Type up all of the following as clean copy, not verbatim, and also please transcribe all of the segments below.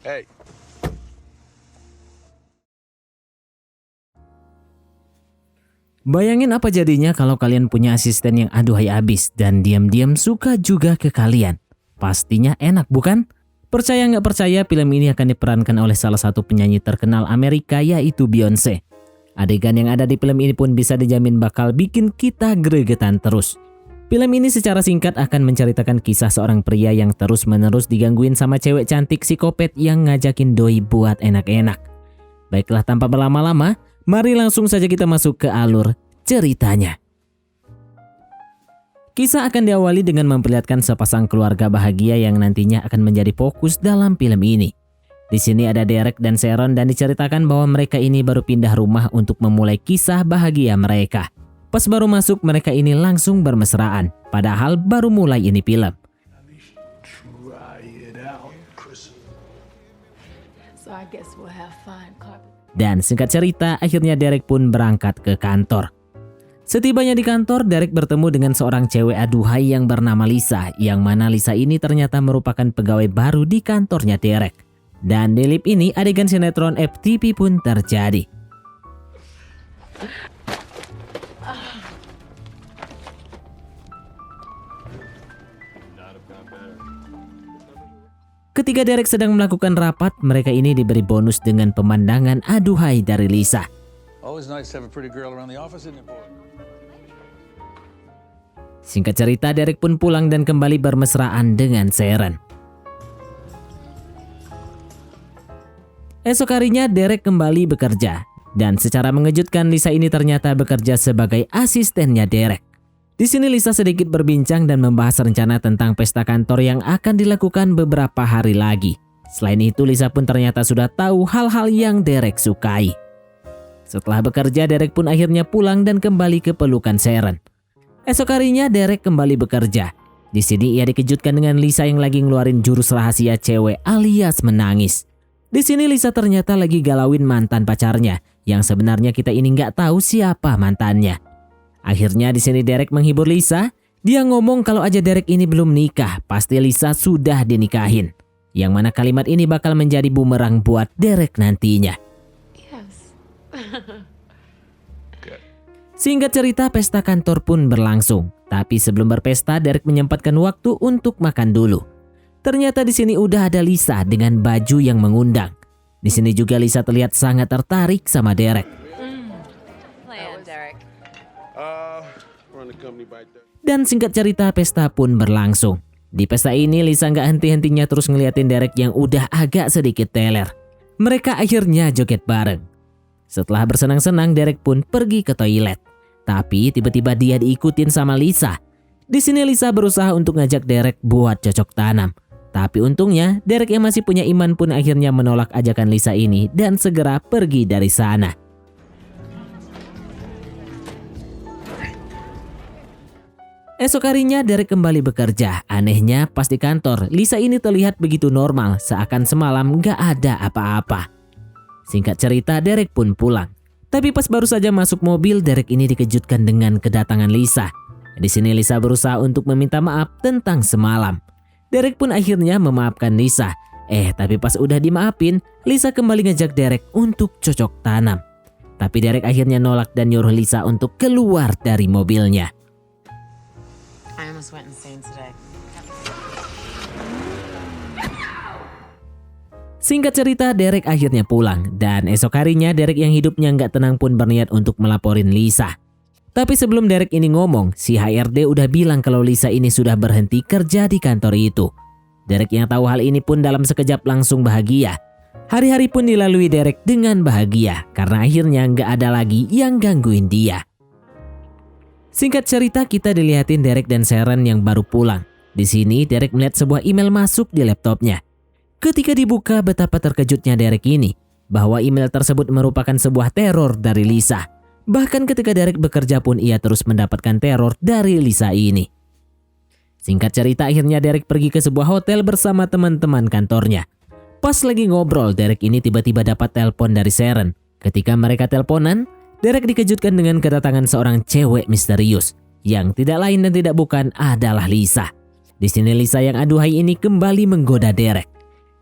Hey. Bayangin apa jadinya kalau kalian punya asisten yang aduhai abis dan diam-diam suka juga ke kalian. Pastinya enak bukan? Percaya nggak percaya, film ini akan diperankan oleh salah satu penyanyi terkenal Amerika, yaitu Beyonce. Adegan yang ada di film ini pun bisa dijamin bakal bikin kita gregetan terus. Film ini secara singkat akan menceritakan kisah seorang pria yang terus-menerus digangguin sama cewek cantik psikopat yang ngajakin doi buat enak-enak. Baiklah, tanpa berlama-lama, mari langsung saja kita masuk ke alur ceritanya. Kisah akan diawali dengan memperlihatkan sepasang keluarga bahagia yang nantinya akan menjadi fokus dalam film ini. Di sini ada Derek dan Sharon dan diceritakan bahwa mereka ini baru pindah rumah untuk memulai kisah bahagia mereka. Pas baru masuk, mereka ini langsung bermesraan, padahal baru mulai ini film. Dan singkat cerita, akhirnya Derek pun berangkat ke kantor. Setibanya di kantor, Derek bertemu dengan seorang cewek aduhai yang bernama Lisa, yang mana Lisa ini ternyata merupakan pegawai baru di kantornya Derek. Dan di lip ini, adegan sinetron FTV pun terjadi. Ketika Derek sedang melakukan rapat, mereka ini diberi bonus dengan pemandangan aduhai dari Lisa. Singkat cerita, Derek pun pulang dan kembali bermesraan dengan Sharon. Esok harinya Derek kembali bekerja, dan secara mengejutkan Lisa ini ternyata bekerja sebagai asistennya Derek. Di sini Lisa sedikit berbincang dan membahas rencana tentang pesta kantor yang akan dilakukan beberapa hari lagi. Selain itu, Lisa pun ternyata sudah tahu hal-hal yang Derek sukai. Setelah bekerja, Derek pun akhirnya pulang dan kembali ke pelukan Sharon. Esok harinya Derek kembali bekerja. Di sini ia dikejutkan dengan Lisa yang lagi ngeluarin jurus rahasia cewek alias menangis. Di sini Lisa ternyata lagi galauin mantan pacarnya, yang sebenarnya kita ini nggak tahu siapa mantannya. Akhirnya di sini Derek menghibur Lisa. Dia ngomong kalau aja Derek ini belum nikah, pasti Lisa sudah dinikahin. Yang mana kalimat ini bakal menjadi bumerang buat Derek nantinya. Yes. Singkat cerita, pesta kantor pun berlangsung. Tapi sebelum berpesta, Derek menyempatkan waktu untuk makan dulu. Ternyata di sini udah ada Lisa dengan baju yang mengundang. Di sini juga Lisa terlihat sangat tertarik sama Derek. Dan singkat cerita, pesta pun berlangsung. Di pesta ini Lisa nggak henti-hentinya terus ngeliatin Derek yang udah agak sedikit teler. Mereka akhirnya joget bareng. Setelah bersenang-senang, Derek pun pergi ke toilet. Tapi tiba-tiba dia diikutin sama Lisa. Di sini Lisa berusaha untuk ngajak Derek buat cocok tanam. Tapi untungnya Derek yang masih punya iman pun akhirnya menolak ajakan Lisa ini dan segera pergi dari sana. Esok harinya Derek kembali bekerja. Anehnya pas di kantor, Lisa ini terlihat begitu normal, seakan semalam gak ada apa-apa. Singkat cerita, Derek pun pulang. Tapi pas baru saja masuk mobil, Derek ini dikejutkan dengan kedatangan Lisa. Di sini Lisa berusaha untuk meminta maaf tentang semalam. Derek pun akhirnya memaafkan Lisa. Tapi pas udah dimaafin, Lisa kembali ngajak Derek untuk cocok tanam. Tapi Derek akhirnya nolak dan nyuruh Lisa untuk keluar dari mobilnya. I almost went insane today. Singkat cerita, Derek akhirnya pulang. Dan esok harinya Derek yang hidupnya nggak tenang pun berniat untuk melaporin Lisa. Tapi sebelum Derek ini ngomong, si HRD udah bilang kalau Lisa ini sudah berhenti kerja di kantor itu. Derek yang tahu hal ini pun dalam sekejap langsung bahagia. Hari-hari pun dilalui Derek dengan bahagia karena akhirnya nggak ada lagi yang gangguin dia. Singkat cerita, kita dilihatin Derek dan Sharon yang baru pulang. Di sini Derek melihat sebuah email masuk di laptopnya. Ketika dibuka, betapa terkejutnya Derek ini bahwa email tersebut merupakan sebuah teror dari Lisa. Bahkan ketika Derek bekerja pun ia terus mendapatkan teror dari Lisa ini. Singkat cerita, akhirnya Derek pergi ke sebuah hotel bersama teman-teman kantornya. Pas lagi ngobrol, Derek ini tiba-tiba dapat telepon dari Sharon. Ketika mereka teleponan, Derek dikejutkan dengan kedatangan seorang cewek misterius yang tidak lain dan tidak bukan adalah Lisa. Di sini Lisa yang aduhai ini kembali menggoda Derek.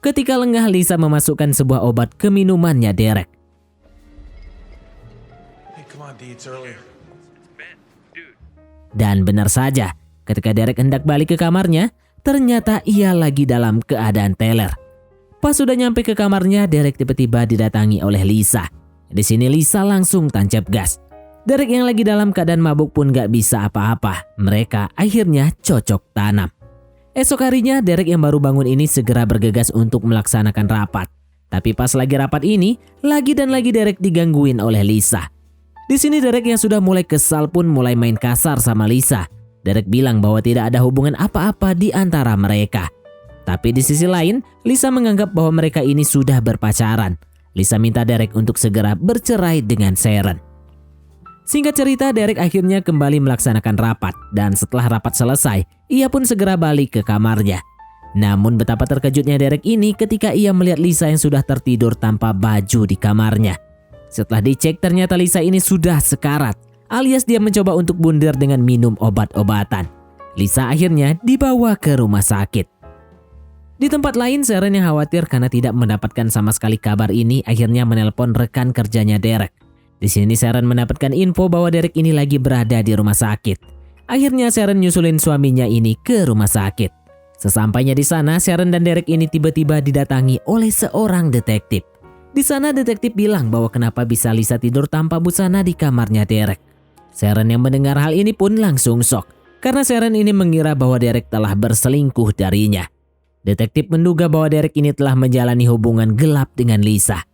Ketika lengah, Lisa memasukkan sebuah obat ke minumannya Derek. Hey, come on, D, it's early. Dan benar saja, ketika Derek hendak balik ke kamarnya, ternyata ia lagi dalam keadaan teler. Pas sudah nyampe ke kamarnya, Derek tiba-tiba didatangi oleh Lisa. Di sini Lisa langsung tancap gas. Derek yang lagi dalam keadaan mabuk pun gak bisa apa-apa. Mereka akhirnya cocok tanam. Esok harinya, Derek yang baru bangun ini segera bergegas untuk melaksanakan rapat. Tapi pas lagi rapat ini, lagi dan lagi Derek digangguin oleh Lisa. Di sini Derek yang sudah mulai kesal pun mulai main kasar sama Lisa. Derek bilang bahwa tidak ada hubungan apa-apa di antara mereka. Tapi di sisi lain, Lisa menganggap bahwa mereka ini sudah berpacaran. Lisa minta Derek untuk segera bercerai dengan Sharon. Singkat cerita, Derek akhirnya kembali melaksanakan rapat. Dan setelah rapat selesai, ia pun segera balik ke kamarnya. Namun betapa terkejutnya Derek ini ketika ia melihat Lisa yang sudah tertidur tanpa baju di kamarnya. Setelah dicek, ternyata Lisa ini sudah sekarat, alias dia mencoba untuk bunder dengan minum obat-obatan. Lisa akhirnya dibawa ke rumah sakit. Di tempat lain, Sharon yang khawatir karena tidak mendapatkan sama sekali kabar ini akhirnya menelpon rekan kerjanya Derek. Di sini Sharon mendapatkan info bahwa Derek ini lagi berada di rumah sakit. Akhirnya Sharon nyusulin suaminya ini ke rumah sakit. Sesampainya di sana, Sharon dan Derek ini tiba-tiba didatangi oleh seorang detektif. Di sana detektif bilang bahwa kenapa bisa Lisa tidur tanpa busana di kamarnya Derek. Sharon yang mendengar hal ini pun langsung shock, karena Sharon ini mengira bahwa Derek telah berselingkuh darinya. Detektif menduga bahwa Derek ini telah menjalani hubungan gelap dengan Lisa.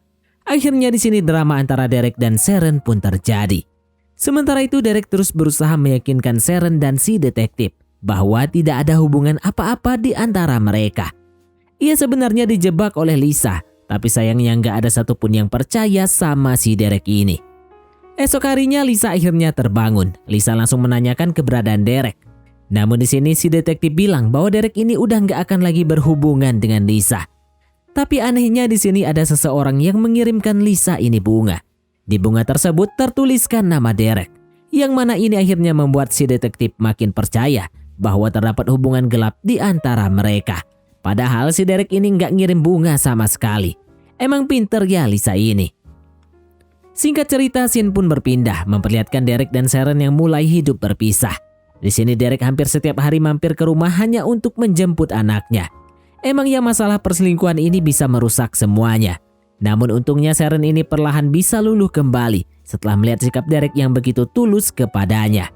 Akhirnya di sini drama antara Derek dan Sharon pun terjadi. Sementara itu Derek terus berusaha meyakinkan Sharon dan si detektif bahwa tidak ada hubungan apa-apa di antara mereka. Ia sebenarnya dijebak oleh Lisa. Tapi sayangnya nggak ada satupun yang percaya sama si Derek ini. Esok harinya Lisa akhirnya terbangun. Lisa langsung menanyakan keberadaan Derek. Namun di sini si detektif bilang bahwa Derek ini udah nggak akan lagi berhubungan dengan Lisa. Tapi anehnya di sini ada seseorang yang mengirimkan Lisa ini bunga. Di bunga tersebut tertuliskan nama Derek. Yang mana ini akhirnya membuat si detektif makin percaya bahwa terdapat hubungan gelap di antara mereka. Padahal si Derek ini nggak ngirim bunga sama sekali. Emang pinter ya Lisa ini. Singkat cerita, scene pun berpindah memperlihatkan Derek dan Sharon yang mulai hidup berpisah. Di sini Derek hampir setiap hari mampir ke rumah hanya untuk menjemput anaknya. Emang ya masalah perselingkuhan ini bisa merusak semuanya. Namun untungnya Sharon ini perlahan bisa luluh kembali setelah melihat sikap Derek yang begitu tulus kepadanya.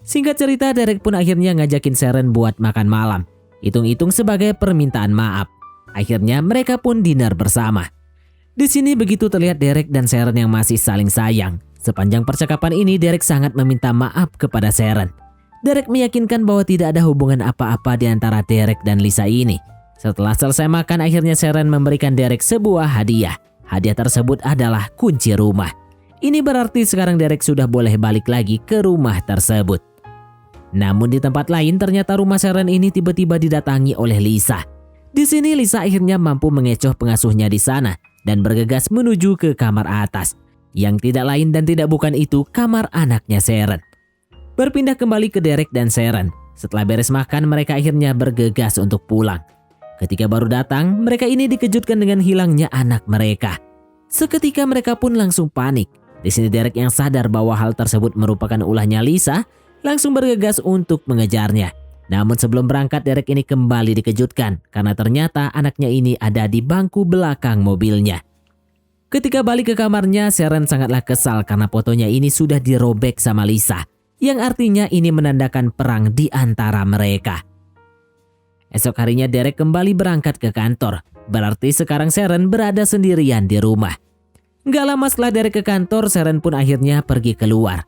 Singkat cerita, Derek pun akhirnya ngajakin Sharon buat makan malam. Hitung-hitung sebagai permintaan maaf. Akhirnya mereka pun dinner bersama. Di sini begitu terlihat Derek dan Sharon yang masih saling sayang. Sepanjang percakapan ini Derek sangat meminta maaf kepada Sharon. Derek meyakinkan bahwa tidak ada hubungan apa-apa di antara Derek dan Lisa ini. Setelah selesai makan, akhirnya Sharon memberikan Derek sebuah hadiah. Hadiah tersebut adalah kunci rumah. Ini berarti sekarang Derek sudah boleh balik lagi ke rumah tersebut. Namun di tempat lain ternyata rumah Sharon ini tiba-tiba didatangi oleh Lisa. Di sini Lisa akhirnya mampu mengecoh pengasuhnya di sana dan bergegas menuju ke kamar atas. Yang tidak lain dan tidak bukan itu kamar anaknya Sharon. Berpindah kembali ke Derek dan Sharon. Setelah beres makan mereka akhirnya bergegas untuk pulang. Ketika baru datang mereka ini dikejutkan dengan hilangnya anak mereka. Seketika mereka pun langsung panik. Di sini Derek yang sadar bahwa hal tersebut merupakan ulahnya Lisa langsung bergegas untuk mengejarnya. Namun sebelum berangkat Derek ini kembali dikejutkan karena ternyata anaknya ini ada di bangku belakang mobilnya. Ketika balik ke kamarnya, Sharon sangatlah kesal karena fotonya ini sudah dirobek sama Lisa, yang artinya ini menandakan perang di antara mereka. Esok harinya Derek kembali berangkat ke kantor, berarti sekarang Sharon berada sendirian di rumah. Gak lama setelah Derek ke kantor, Sharon pun akhirnya pergi keluar.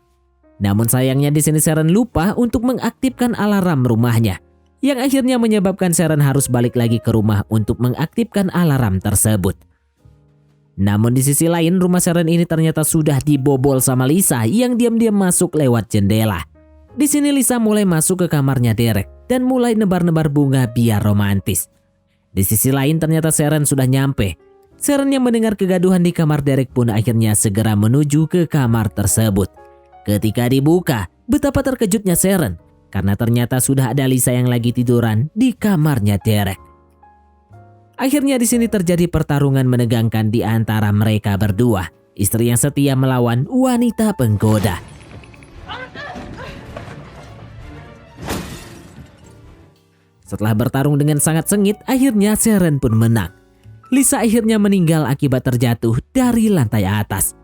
Namun sayangnya di sini Sharon lupa untuk mengaktifkan alarm rumahnya, yang akhirnya menyebabkan Sharon harus balik lagi ke rumah untuk mengaktifkan alarm tersebut. Namun di sisi lain rumah Sharon ini ternyata sudah dibobol sama Lisa yang diam-diam masuk lewat jendela. Di sini Lisa mulai masuk ke kamarnya Derek dan mulai nebar-nebar bunga biar romantis. Di sisi lain ternyata Sharon sudah nyampe. Sharon yang mendengar kegaduhan di kamar Derek pun akhirnya segera menuju ke kamar tersebut. Ketika dibuka, betapa terkejutnya Sharon karena ternyata sudah ada Lisa yang lagi tiduran di kamarnya Derek. Akhirnya di sini terjadi pertarungan menegangkan di antara mereka berdua. Istri yang setia melawan wanita penggoda. Setelah bertarung dengan sangat sengit, akhirnya Sharon pun menang. Lisa akhirnya meninggal akibat terjatuh dari lantai atas.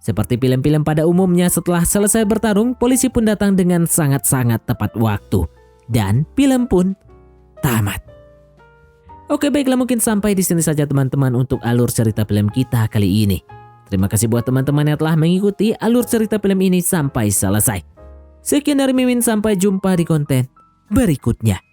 Seperti film-film pada umumnya, setelah selesai bertarung, polisi pun datang dengan sangat-sangat tepat waktu. Dan film pun tamat. Oke, baiklah, mungkin sampai di sini saja teman-teman untuk alur cerita film kita kali ini. Terima kasih buat teman-teman yang telah mengikuti alur cerita film ini sampai selesai. Sekian dari Mimin, sampai jumpa di konten berikutnya.